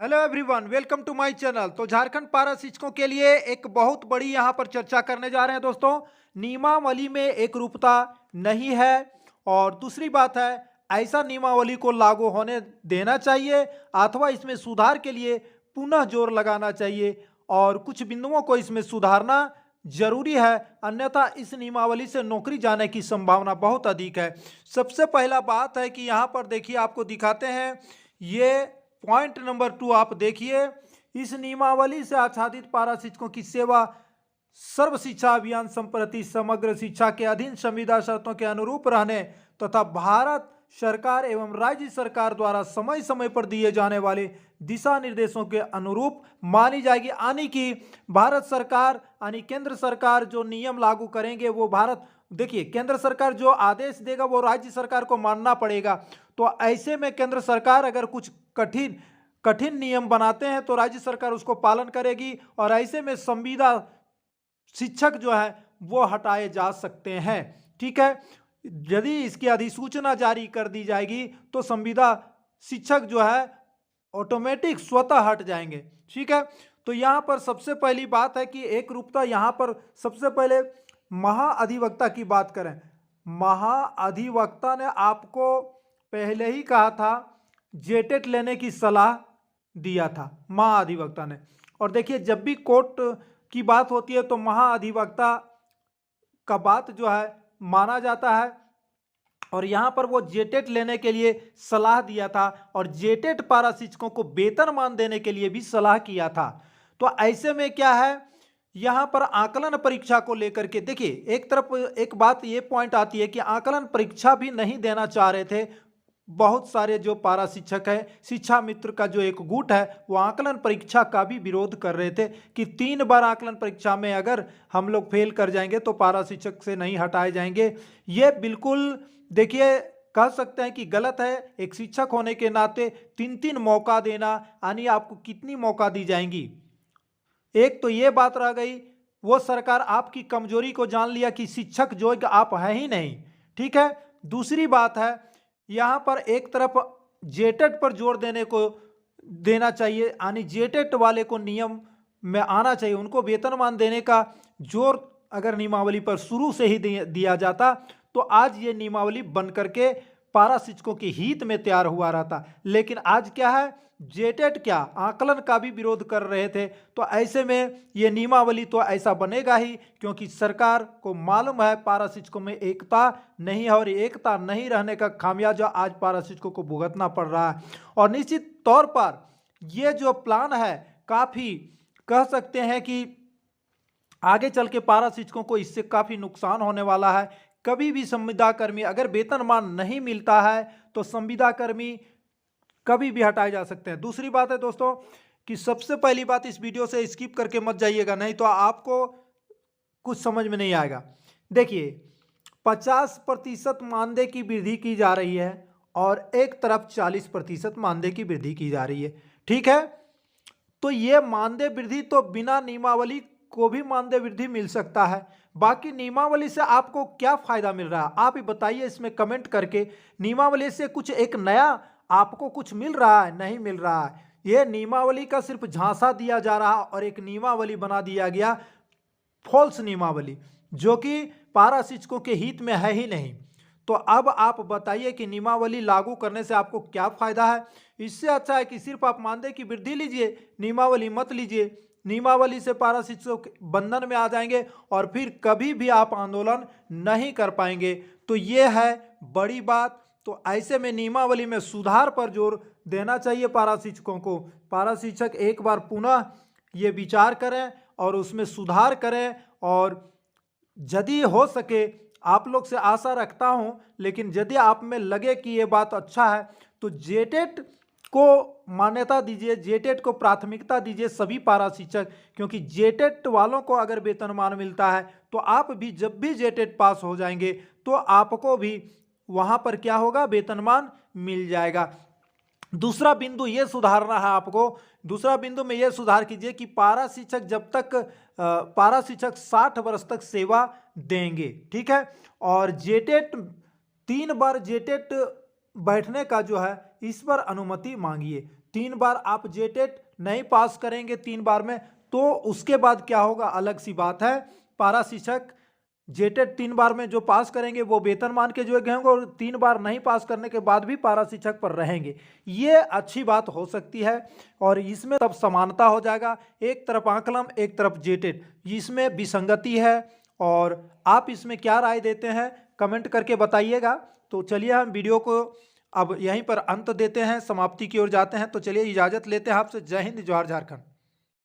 Hello everyone, welcome to my channel. तो झारखंड पारा शिक्षकों के लिए एक बहुत बड़ी यहां पर चर्चा करने जा रहे हैं दोस्तों। नियमावली में एक रूपता नहीं है और दूसरी बात है, ऐसा नियमावली को लागू होने देना चाहिए अथवा इसमें सुधार के लिए पुनः जोर लगाना चाहिए और कुछ बिंदुओं को इसमें सुधारना जरूरी है, अन्यथा इस नियमावली से नौकरी जाने की संभावना बहुत अधिक है। सबसे पहला बात है कि यहाँ पर देखिए, आपको दिखाते हैं ये पॉइंट नंबर 2। आप देखिए, इस नियमावली से आच्छादित पारा शिक्षकों की सेवा सर्व शिक्षा अभियान संप्रति समग्र शिक्षा के अधीन संविदा शर्तों के अनुरूप रहने तथा भारत सरकार एवं राज्य सरकार द्वारा समय समय पर दिए जाने वाले दिशा निर्देशों के अनुरूप मानी जाएगी। यानी कि भारत सरकार यानी केंद्र सरकार जो नियम लागू करेंगे वो देखिए, केंद्र सरकार जो आदेश देगा वो राज्य सरकार को मानना पड़ेगा। तो ऐसे में केंद्र सरकार अगर कुछ कठिन कठिन नियम बनाते हैं तो राज्य सरकार उसको पालन करेगी और ऐसे में संविदा शिक्षक जो है वो हटाए जा सकते हैं। ठीक है, यदि इसकी अधिसूचना जारी कर दी जाएगी तो संविदा शिक्षक जो है ऑटोमेटिक स्वतः हट जाएंगे। ठीक है, तो यहाँ पर सबसे पहली बात है कि एक रूपता। यहाँ पर सबसे पहले महाअधिवक्ता की बात करें। महाअधिवक्ता ने आपको पहले ही कहा था, जेटेट लेने की सलाह दिया था महाअधिवक्ता ने। और देखिए, जब भी कोर्ट की बात होती है तो महाअधिवक्ता का बात जो है माना जाता है और यहाँ पर वो जेटेट लेने के लिए सलाह दिया था और जेटेट पारा शिक्षकों को वेतनमान देने के लिए भी सलाह किया था। तो ऐसे में क्या है, यहाँ पर आकलन परीक्षा को लेकर के देखिए, एक तरफ एक बात ये पॉइंट आती है कि आकलन परीक्षा भी नहीं देना चाह रहे थे बहुत सारे जो पारा शिक्षक है। शिक्षा मित्र का जो एक गुट है वो आकलन परीक्षा का भी विरोध कर रहे थे कि 3 बार आकलन परीक्षा में अगर हम लोग फेल कर जाएंगे तो पारा शिक्षक से नहीं हटाए जाएंगे। ये बिल्कुल देखिए, कह सकते हैं कि गलत है। एक शिक्षक होने के नाते 3-3 मौका देना, यानी आपको कितनी मौका दी जाएंगी। एक तो ये बात रह गई, वो सरकार आपकी कमजोरी को जान लिया कि शिक्षक जो आप है ही नहीं। ठीक है, दूसरी बात है, यहाँ पर एक तरफ जेटेट पर जोर देना चाहिए, यानी जेटेट वाले को नियम में आना चाहिए, उनको वेतनमान देने का जोर अगर नियमावली पर शुरू से ही दिया जाता तो आज ये नियमावली बन करके पारा शिक्षकों के हित में तैयार हुआ रहता। लेकिन आज क्या है, जेटेट क्या आकलन का भी विरोध कर रहे थे। तो ऐसे में ये नियमावली तो ऐसा बनेगा ही, क्योंकि सरकार को मालूम है पारा शिक्षकों में एकता नहीं है और एकता नहीं रहने का खामियाजा आज पारा शिक्षकों को भुगतना पड़ रहा है। और निश्चित तौर पर ये जो प्लान है काफ़ी कह सकते हैं कि आगे चल के पारा शिक्षकों को इससे काफ़ी नुकसान होने वाला है। कभी भी संविदा कर्मी अगर वेतनमान नहीं मिलता है तो संविदा कर्मी कभी भी हटाए जा सकते हैं। दूसरी बात है दोस्तों कि सबसे पहली बात, इस वीडियो से स्किप करके मत जाइएगा, नहीं तो आपको कुछ समझ में नहीं आएगा। देखिए, 50% मानदेय की वृद्धि की जा रही है और एक तरफ 40% मानदेय की वृद्धि की जा रही है। ठीक है, तो ये मानदेय वृद्धि तो बिना नियमावली को भी मानदेय वृद्धि मिल सकता है। बाकी नियमावली से आपको क्या फायदा मिल रहा है आप ही बताइए इसमें कमेंट करके। नियमावली से कुछ एक नया आपको कुछ मिल रहा है? नहीं मिल रहा है। यह नियमावली का सिर्फ झांसा दिया जा रहा और एक नियमावली बना दिया गया, फॉल्स नियमावली, जो कि पारा शिक्षकों के हित में है ही नहीं। तो अब आप बताइए कि नियमावली लागू करने से आपको क्या फायदा है? इससे अच्छा है कि सिर्फ आप मानदेय की वृद्धि लीजिए, नियमावली मत लीजिए। नियमावली से पारा शिक्षक बंधन में आ जाएंगे और फिर कभी भी आप आंदोलन नहीं कर पाएंगे। तो ये है बड़ी बात। तो ऐसे में नियमावली में सुधार पर जोर देना चाहिए पारा शिक्षकों को। पारा शिक्षक एक बार पुनः ये विचार करें और उसमें सुधार करें। और यदि हो सके, आप लोग से आशा रखता हूं, लेकिन यदि आप में लगे कि ये बात अच्छा है तो जेटेट को मान्यता दीजिए, जेटेट को प्राथमिकता दीजिए सभी पारा शिक्षक, क्योंकि जेटेट वालों को अगर वेतनमान मिलता है तो आप भी जब भी जेटेट पास हो जाएंगे तो आपको भी वहां पर क्या होगा, वेतनमान मिल जाएगा। दूसरा बिंदु ये सुधारना है आपको। दूसरा बिंदु में ये सुधार कीजिए कि पारा शिक्षक जब तक पारा शिक्षक 60 वर्ष तक सेवा देंगे। ठीक है, और जेटेट 3 बार जेटेट बैठने का जो है इस पर अनुमति मांगिए। 3 बार आप जेटेट नहीं पास करेंगे 3 बार में, तो उसके बाद क्या होगा अलग सी बात है। पारा शिक्षक जेटेट 3 बार में जो पास करेंगे वो वेतन मान के जो होंगे, और 3 बार नहीं पास करने के बाद भी पारा शिक्षक पर रहेंगे। ये अच्छी बात हो सकती है और इसमें तब समानता हो जाएगा, एक तरफ आकलन एक तरफ जेटेट, इसमें विसंगति है। और आप इसमें क्या राय देते हैं कमेंट करके बताइएगा। तो चलिए हम वीडियो को अब यहीं पर अंत देते हैं, समाप्ति की ओर जाते हैं। तो चलिए इजाज़त लेते हैं आपसे। जय हिंद, जवाहर झारखंड।